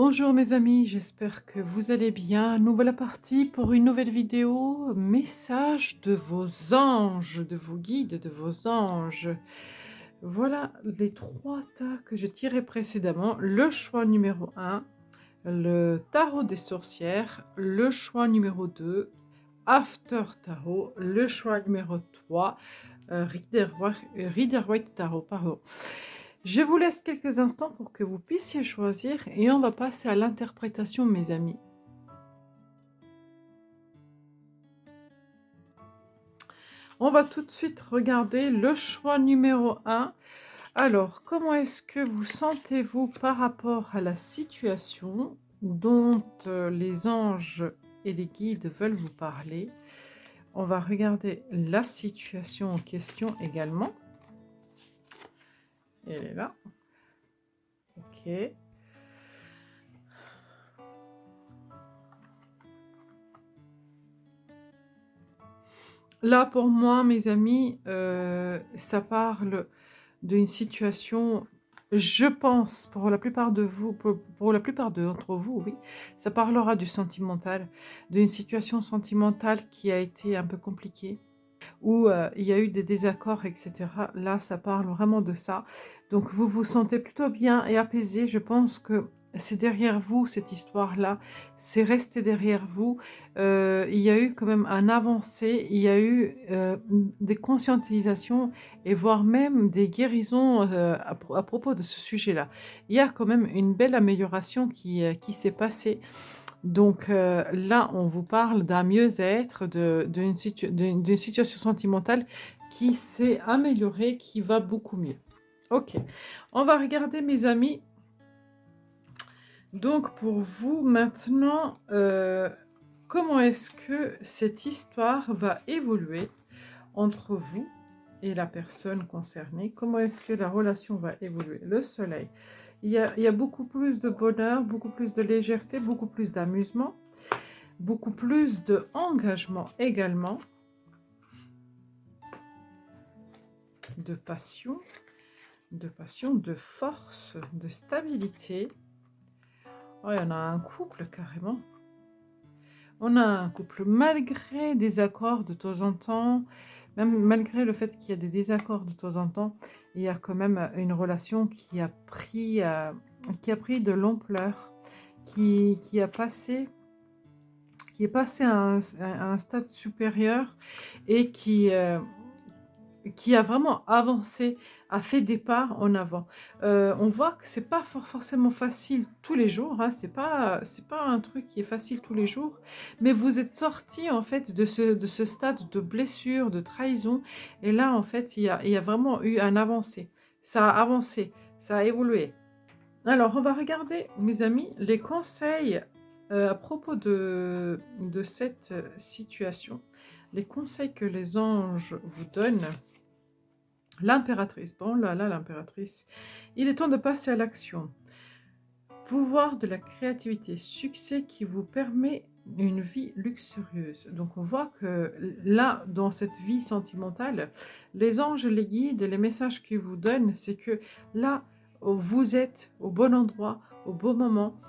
Bonjour mes amis, j'espère que vous allez bien. Nous voilà partis pour une nouvelle vidéo. Message de vos anges, de vos guides, de vos anges. Voilà les trois tas que j'ai tirés précédemment. Le choix numéro un, le tarot des sorcières. Le choix numéro 2, After Tarot. Le choix numéro 3, Rider-Waite Tarot. Pardon. Je vous laisse quelques instants pour que vous puissiez choisir et on va passer à l'interprétation, mes amis. On va tout de suite regarder le choix numéro un. Alors, comment est-ce que vous sentez-vous par rapport à la situation dont les anges et les guides veulent vous parler? On va regarder la situation en question également. Elle est là. Ok. Là, pour moi, mes amis, ça parle d'une situation, je pense, pour la plupart de vous, pour la plupart d'entre vous, oui, ça parlera du sentimental, d'une situation sentimentale qui a été un peu compliquée, où il y a eu des désaccords, etc. Là, ça parle vraiment de ça. Donc, vous vous sentez plutôt bien et apaisé. Je pense que c'est derrière vous, cette histoire-là. C'est resté derrière vous. Il y a eu quand même un avancé. Il y a eu des conscientisations et voire même des guérisons à propos de ce sujet-là. Il y a quand même une belle amélioration qui s'est passée. Donc là, on vous parle d'un mieux-être, d'une situation sentimentale qui s'est améliorée, qui va beaucoup mieux. Ok, on va regarder mes amis. Donc pour vous maintenant, comment est-ce que cette histoire va évoluer entre vous et la personne concernée? Comment est-ce que la relation va évoluer? Le soleil. Il y a beaucoup plus de bonheur, beaucoup plus de légèreté, beaucoup plus d'amusement, beaucoup plus d'engagement également, de passion, de force, de stabilité. Oh, il y en a un couple carrément. On a un couple malgré des accords de temps en temps, même malgré le fait qu'il y a des désaccords de temps en temps, il y a quand même une relation qui a pris de l'ampleur, qui a passé qui est passé à un stade supérieur et qui a vraiment avancé, a fait des pas en avant. On voit que c'est pas forcément facile tous les jours, hein, c'est pas un truc qui est facile tous les jours, mais vous êtes sortis en fait de ce stade de blessure, de trahison et là en fait il y a vraiment eu un avancé. Ça a avancé, ça a évolué. Alors, on va regarder, mes amis, les conseils à propos de cette situation. Les conseils que les anges vous donnent. L'impératrice, bon là là, l'impératrice. Il est temps de passer à l'action. Pouvoir de la créativité, succès qui vous permet une vie luxurieuse. Donc on voit que là, dans cette vie sentimentale, les anges, les guides, les messages qu'ils vous donnent, c'est que là, vous êtes au bon endroit, au bon moment.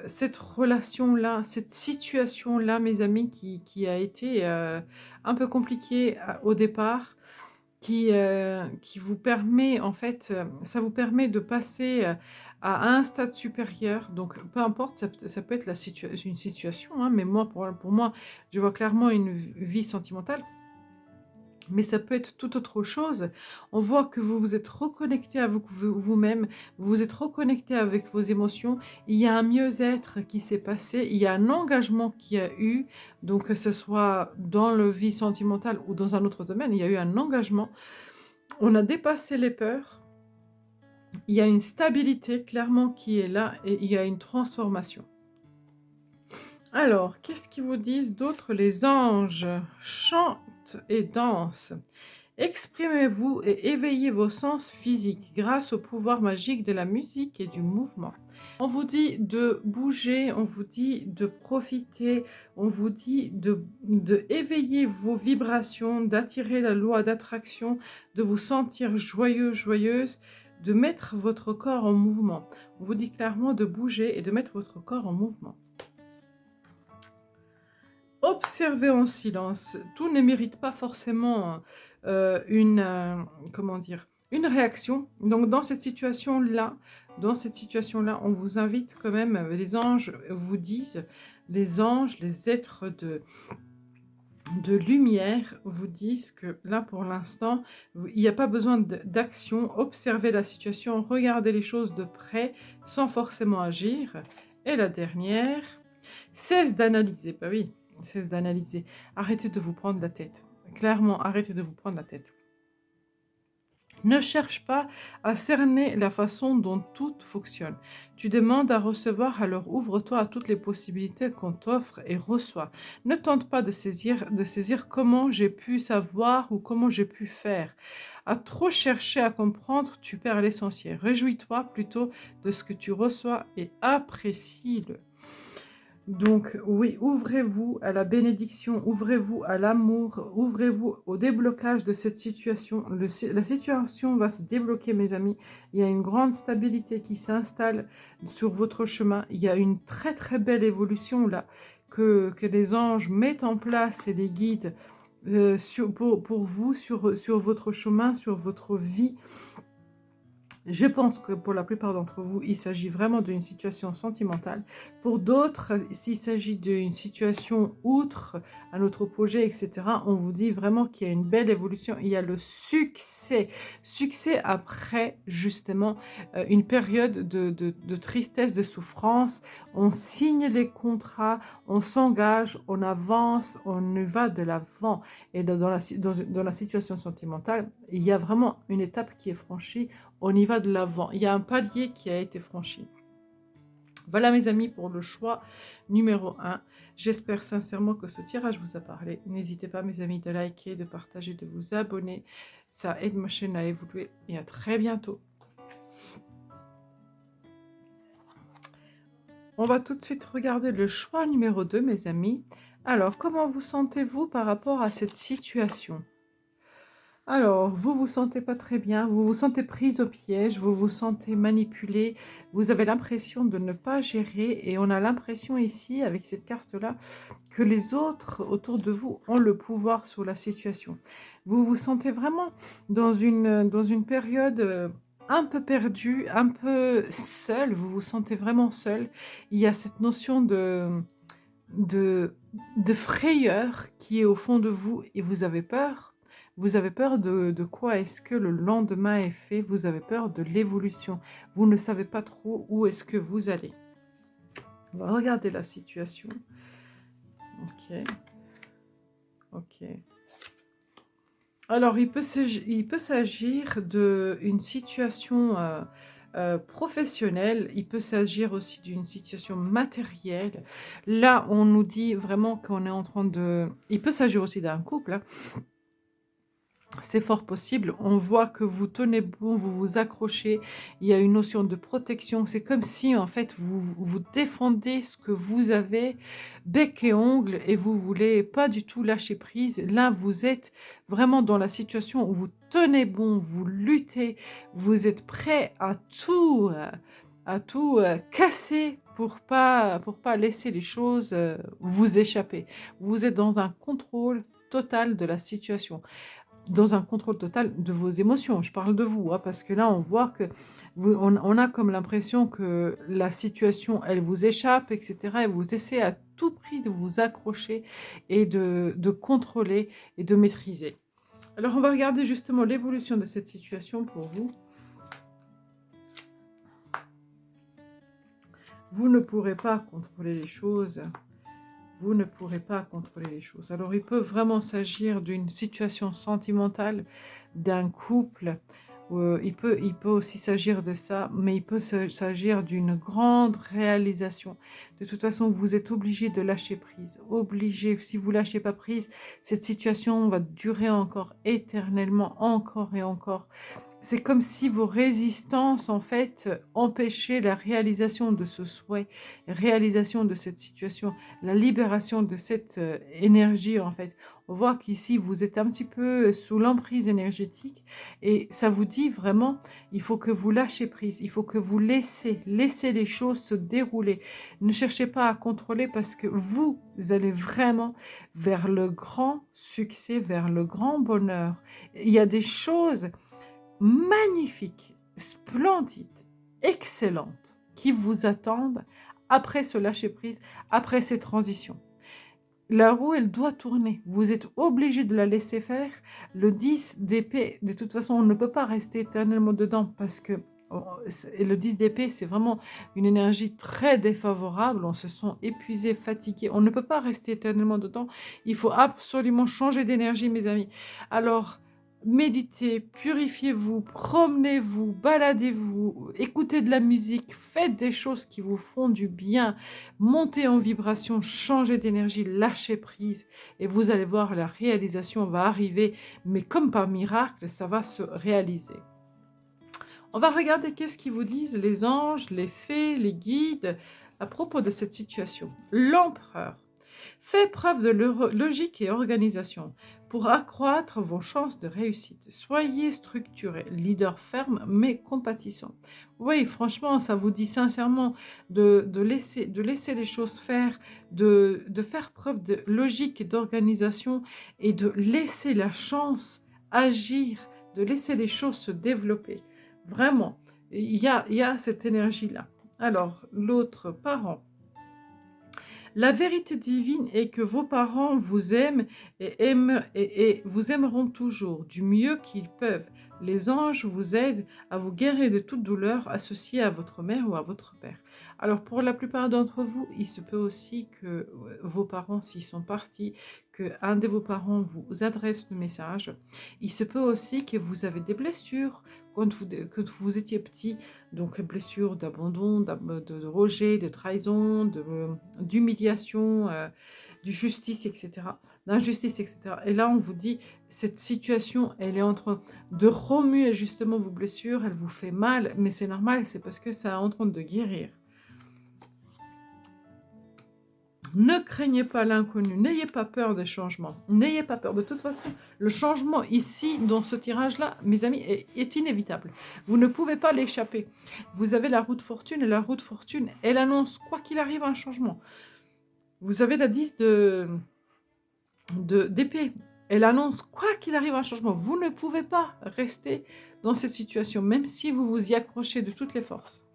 Cette relation-là, cette situation-là, mes amis, qui a été un peu compliquée au départ, qui vous permet en fait, ça vous permet de passer, à un stade supérieur. Donc peu importe, ça peut être une situation, hein, mais moi pour moi, je vois clairement une vie sentimentale. Mais ça peut être tout autre chose. On voit que vous vous êtes reconnecté avec vous-même, vous vous êtes reconnecté avec vos émotions. Il y a un mieux-être qui s'est passé, il y a un engagement qui a eu, donc que ce soit dans le vie sentimentale ou dans un autre domaine, il y a eu un engagement. On a dépassé les peurs. Il y a une stabilité clairement qui est là et il y a une transformation. Alors, qu'est-ce qu'ils vous disent d'autre? Les anges chantent et dansent. Exprimez-vous et éveillez vos sens physiques grâce au pouvoir magique de la musique et du mouvement. On vous dit de bouger, on vous dit de profiter, on vous dit de éveiller vos vibrations, d'attirer la loi d'attraction, de vous sentir joyeux, joyeuse, de mettre votre corps en mouvement. On vous dit clairement de bouger et de mettre votre corps en mouvement. Observez en silence. Tout ne mérite pas forcément comment dire, une réaction. Donc dans cette situation-là, on vous invite quand même, les anges vous disent, les anges, les êtres de lumière vous disent que là, pour l'instant, il n'y a pas besoin d'action. Observez la situation, regardez les choses de près sans forcément agir. Et la dernière, cesse d'analyser. Bah oui, cesse d'analyser. Arrêtez de vous prendre la tête. Clairement, arrêtez de vous prendre la tête. Ne cherche pas à cerner la façon dont tout fonctionne. Tu demandes à recevoir, alors ouvre-toi à toutes les possibilités qu'on t'offre et reçois. Ne tente pas de saisir comment j'ai pu savoir ou comment j'ai pu faire. À trop chercher à comprendre, tu perds l'essentiel. Réjouis-toi plutôt de ce que tu reçois et apprécie-le. Donc oui, ouvrez-vous à la bénédiction, ouvrez-vous à l'amour, ouvrez-vous au déblocage de cette situation. La situation va se débloquer, mes amis. Il y a une grande stabilité qui s'installe sur votre chemin. Il y a une très très belle évolution là que les anges mettent en place et les guides pour vous sur votre chemin, sur votre vie. Je pense que pour la plupart d'entre vous, il s'agit vraiment d'une situation sentimentale. Pour d'autres, s'il s'agit d'une situation outre un autre projet, etc., on vous dit vraiment qu'il y a une belle évolution. Il y a le succès. Succès après, justement, une période de tristesse, de souffrance. On signe les contrats, on s'engage, on avance, on y va de l'avant. Et dans la situation sentimentale, il y a vraiment une étape qui est franchie. On y va de l'avant. Il y a un palier qui a été franchi. Voilà mes amis pour le choix numéro 1. J'espère sincèrement que ce tirage vous a parlé. N'hésitez pas mes amis de liker, de partager, de vous abonner. Ça aide ma chaîne à évoluer et à très bientôt. On va tout de suite regarder le choix numéro 2 mes amis. Alors comment vous sentez-vous par rapport à cette situation ? Alors, vous vous sentez pas très bien, vous vous sentez prise au piège, vous vous sentez manipulée, vous avez l'impression de ne pas gérer et on a l'impression ici, avec cette carte-là, que les autres autour de vous ont le pouvoir sur la situation. Vous vous sentez vraiment dans une période un peu perdue, un peu seule, vous vous sentez vraiment seule. Il y a cette notion de, de frayeur qui est au fond de vous et vous avez peur. Vous avez peur de quoi est-ce que le lendemain est fait. Vous avez peur de l'évolution. Vous ne savez pas trop où est-ce que vous allez. On va regarder la situation. Ok. Ok. Alors, il peut s'agir d'une situation professionnelle. Il peut s'agir aussi d'une situation matérielle. Là, on nous dit vraiment qu'on est en train de... Il peut s'agir aussi d'un couple, hein. C'est fort possible. On voit que vous tenez bon, vous vous accrochez. Il y a une notion de protection. C'est comme si, en fait, vous défendez ce que vous avez, bec et ongles, et vous voulez pas du tout lâcher prise. Là, vous êtes vraiment dans la situation où vous tenez bon, vous luttez, vous êtes prêt à tout casser pour pas laisser les choses vous échapper. Vous êtes dans un contrôle total de la situation, dans un contrôle total de vos émotions. Je parle de vous, hein, parce que là, on voit que on a comme l'impression que la situation, elle vous échappe, etc. Et vous essayez à tout prix de vous accrocher et de contrôler et de maîtriser. Alors, on va regarder justement l'évolution de cette situation pour vous. Vous ne pourrez pas contrôler les choses. Vous ne pourrez pas contrôler les choses. Alors, il peut vraiment s'agir d'une situation sentimentale, d'un couple. Il peut aussi s'agir de ça, mais il peut s'agir d'une grande réalisation. De toute façon, vous êtes obligé de lâcher prise. Obligé. Si vous ne lâchez pas prise, cette situation va durer encore éternellement, encore et encore. c'est comme si vos résistances, en fait, empêchaient la réalisation de ce souhait, réalisation de cette situation, la libération de cette, énergie, en fait. On voit qu'ici, vous êtes un petit peu sous l'emprise énergétique et ça vous dit vraiment, il faut que vous lâchez prise, il faut que vous laissez les choses se dérouler. Ne cherchez pas à contrôler parce que vous allez vraiment vers le grand succès, vers le grand bonheur. Il y a des choses magnifiques, splendides, excellentes qui vous attendent après ce lâcher-prise, après ces transitions. La roue, elle doit tourner. Vous êtes obligé de la laisser faire. Le 10 d'épée, de toute façon, on ne peut pas rester éternellement dedans parce que et le 10 d'épée, c'est vraiment une énergie très défavorable. On se sent épuisé, fatigué. On ne peut pas rester éternellement dedans. Il faut absolument changer d'énergie, mes amis. Alors, méditez, purifiez-vous, promenez-vous, baladez-vous, écoutez de la musique, faites des choses qui vous font du bien, montez en vibration, changez d'énergie, lâchez prise et vous allez voir, la réalisation va arriver, mais comme par miracle, ça va se réaliser. On va regarder qu'est-ce qu'ils vous disent les anges, les fées, les guides à propos de cette situation. L'empereur. Faites preuve de logique et organisation pour accroître vos chances de réussite. Soyez structuré, leader ferme mais compatissant. Oui, franchement, ça vous dit sincèrement de laisser les choses faire, de faire preuve de logique et d'organisation et de laisser la chance agir, de laisser les choses se développer. Vraiment, il y a cette énergie-là. Alors, l'autre parent. La vérité divine est que vos parents vous aiment et vous aimeront toujours du mieux qu'ils peuvent. Les anges vous aident à vous guérir de toute douleur associée à votre mère ou à votre père. Alors pour la plupart d'entre vous, il se peut aussi que vos parents, s'ils sont partis, qu'un de vos parents vous adresse le message. Il se peut aussi que vous avez des blessures quand vous étiez petit, donc blessures d'abandon, de rejet, de trahison, d'humiliation, de justice, etc., d'injustice, etc. Et là, on vous dit, cette situation, elle est en train de remuer justement vos blessures, elle vous fait mal, mais c'est normal, c'est parce que ça est en train de guérir. Ne craignez pas l'inconnu, n'ayez pas peur des changements, n'ayez pas peur. De toute façon, le changement ici, dans ce tirage-là, mes amis, est inévitable. Vous ne pouvez pas l'échapper. Vous avez la roue de fortune et la roue de fortune, elle annonce quoi qu'il arrive un changement. Vous avez la 10 d'épée. Elle annonce quoi qu'il arrive un changement. Vous ne pouvez pas rester dans cette situation, même si vous vous y accrochez de toutes les forces.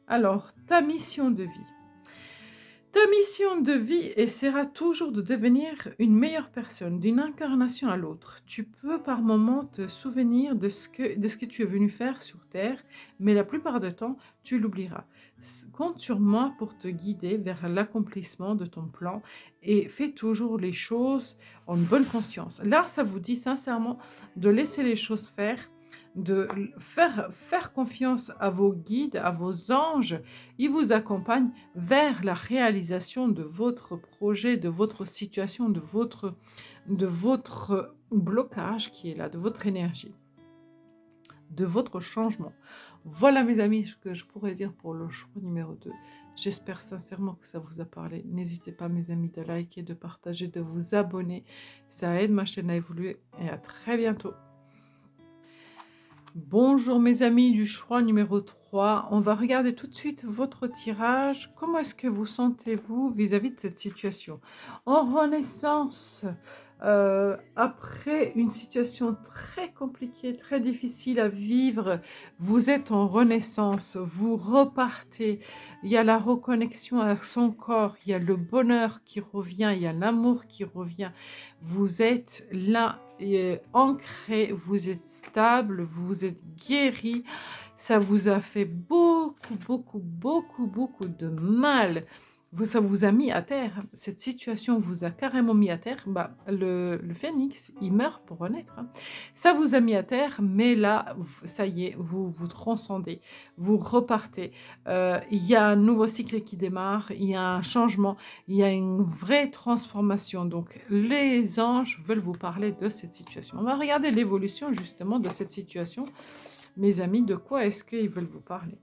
Alors, ta mission de vie. Ta mission de vie essaiera toujours de devenir une meilleure personne, d'une incarnation à l'autre. Tu peux par moments te souvenir de ce que tu es venu faire sur Terre, mais la plupart du temps, tu l'oublieras. Compte sur moi pour te guider vers l'accomplissement de ton plan et fais toujours les choses en bonne conscience. Là, ça vous dit sincèrement de laisser les choses faire, de faire confiance à vos guides, à vos anges. Ils vous accompagnent vers la réalisation de votre projet, de votre situation, de votre blocage qui est là, de votre énergie, de votre changement. Voilà mes amis ce que je pourrais dire pour le choix numéro 2. J'espère sincèrement que ça vous a parlé. N'hésitez pas mes amis de liker, de partager, de vous abonner. Ça aide ma chaîne à évoluer et à très bientôt. Bonjour mes amis du choix numéro 3. On va regarder tout de suite votre tirage. Comment est-ce que vous sentez-vous vis-à-vis de cette situation? En renaissance, après une situation très compliquée, très difficile à vivre, vous êtes en renaissance, vous repartez. Il y a la reconnexion à son corps, il y a le bonheur qui revient, il y a l'amour qui revient. Vous êtes là ancré, vous êtes stable, vous êtes guéri. Ça vous a fait beaucoup, beaucoup, beaucoup, beaucoup de mal. Ça vous a mis à terre. Cette situation vous a carrément mis à terre. Le phénix, il meurt pour renaître. Ça vous a mis à terre, mais là, ça y est, vous vous transcendez, vous repartez. Il y a un nouveau cycle qui démarre, il y a un changement, il y a une vraie transformation. Donc, les anges veulent vous parler de cette situation. On va regarder l'évolution justement de cette situation mes amis, de quoi est-ce qu'ils veulent vous parler.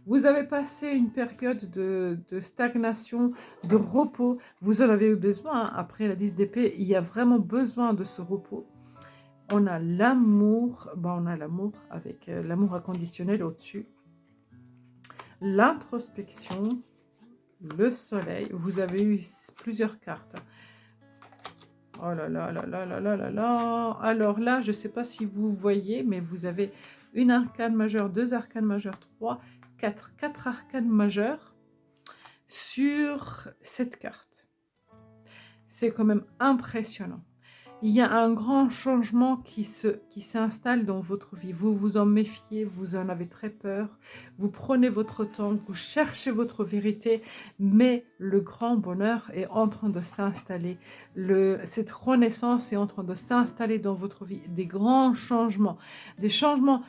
Vous avez passé une période de stagnation, de repos. Vous en avez eu besoin, hein. Après la 10 d'épée, il y a vraiment besoin de ce repos. On a l'amour, on a l'amour avec l'amour inconditionnel au-dessus. L'introspection, le soleil. Vous avez eu plusieurs cartes. Oh là là là là là là là là. Alors là, je ne sais pas si vous voyez, mais vous avez une arcane majeure, deux arcanes majeures, trois, quatre arcanes majeures sur cette carte. C'est quand même impressionnant. Il y a un grand changement qui s'installe dans votre vie. Vous vous en méfiez, vous en avez très peur. Vous prenez votre temps, vous cherchez votre vérité, mais le grand bonheur est en train de s'installer. Cette renaissance est en train de s'installer dans votre vie. Des grands changements, des changements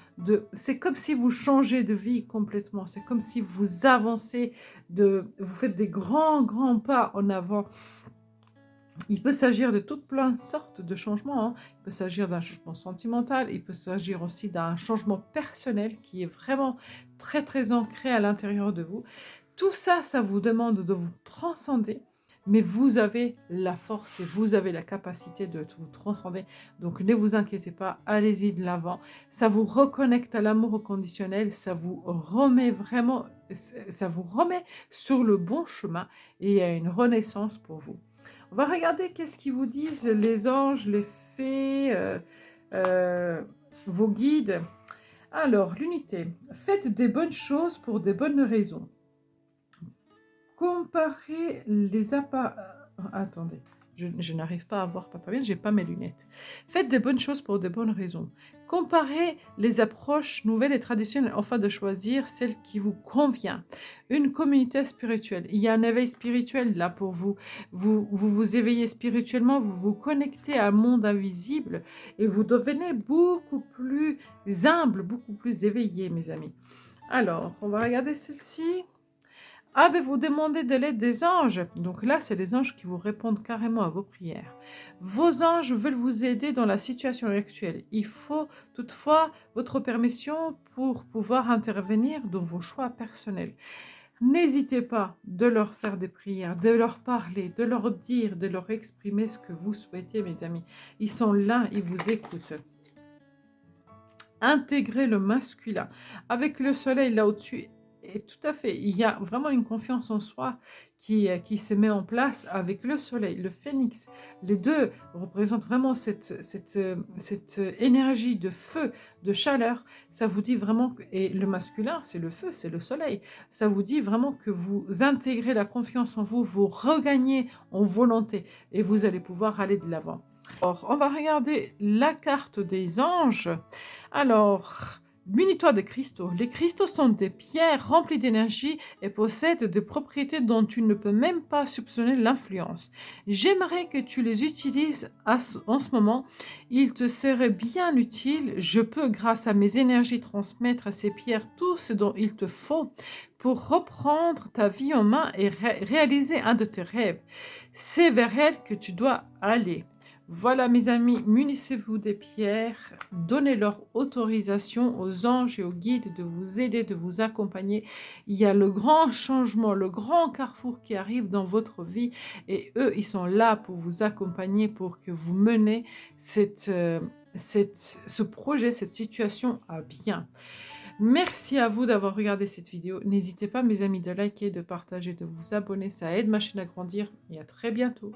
c'est comme si vous changez de vie complètement. C'est comme si vous avancez, vous faites des grands pas en avant. Il peut s'agir de toutes plein de sortes de changements, hein. Il peut s'agir d'un changement sentimental, il peut s'agir aussi d'un changement personnel qui est vraiment très très ancré à l'intérieur de vous. Tout ça, ça vous demande de vous transcender, mais vous avez la force et vous avez la capacité de vous transcender. Donc ne vous inquiétez pas, allez-y de l'avant. Ça vous reconnecte à l'amour inconditionnel, ça vous remet vraiment, ça vous remet sur le bon chemin et il y a une renaissance pour vous. On va regarder qu'est-ce qu'ils vous disent, les anges, les fées, vos guides. Alors, l'unité. Faites des bonnes choses pour des bonnes raisons. Comparez les attendez, je n'arrive pas à voir pas très bien, j'ai pas mes lunettes. Faites des bonnes choses pour de bonnes raisons. Comparez les approches nouvelles et traditionnelles afin de choisir celle qui vous convient. Une communauté spirituelle. Il y a un éveil spirituel là pour vous. Vous éveillez spirituellement, vous vous connectez à un monde invisible et vous devenez beaucoup plus humble, beaucoup plus éveillé, mes amis. Alors, on va regarder celle-ci. Avez-vous demandé de l'aide des anges? Donc là, c'est les anges qui vous répondent carrément à vos prières. Vos anges veulent vous aider dans la situation actuelle. Il faut toutefois votre permission pour pouvoir intervenir dans vos choix personnels. N'hésitez pas de leur faire des prières, de leur parler, de leur dire, de leur exprimer ce que vous souhaitez, mes amis. Ils sont là, ils vous écoutent. Intégrez le masculin. Avec le soleil là au-dessus, et tout à fait, il y a vraiment une confiance en soi qui se met en place avec le soleil, le phénix. Les deux représentent vraiment cette énergie de feu, de chaleur. Ça vous dit vraiment, et le masculin, c'est le feu, c'est le soleil. Ça vous dit vraiment que vous intégrez la confiance en vous, vous regagnez en volonté et vous allez pouvoir aller de l'avant. Alors, on va regarder la carte des anges. Alors, munis-toi de cristaux. Les cristaux sont des pierres remplies d'énergie et possèdent des propriétés dont tu ne peux même pas soupçonner l'influence. J'aimerais que tu les utilises en ce moment. Il te serait bien utile. Je peux, grâce à mes énergies, transmettre à ces pierres tout ce dont il te faut pour reprendre ta vie en main et réaliser un de tes rêves. C'est vers elles que tu dois aller. Voilà mes amis, munissez-vous des pierres, donnez leur autorisation aux anges et aux guides de vous aider, de vous accompagner. Il y a le grand changement, le grand carrefour qui arrive dans votre vie et eux, ils sont là pour vous accompagner, pour que vous menez ce projet, cette situation à bien. Merci à vous d'avoir regardé cette vidéo. N'hésitez pas mes amis de liker, de partager, de vous abonner, ça aide ma chaîne à grandir et à très bientôt.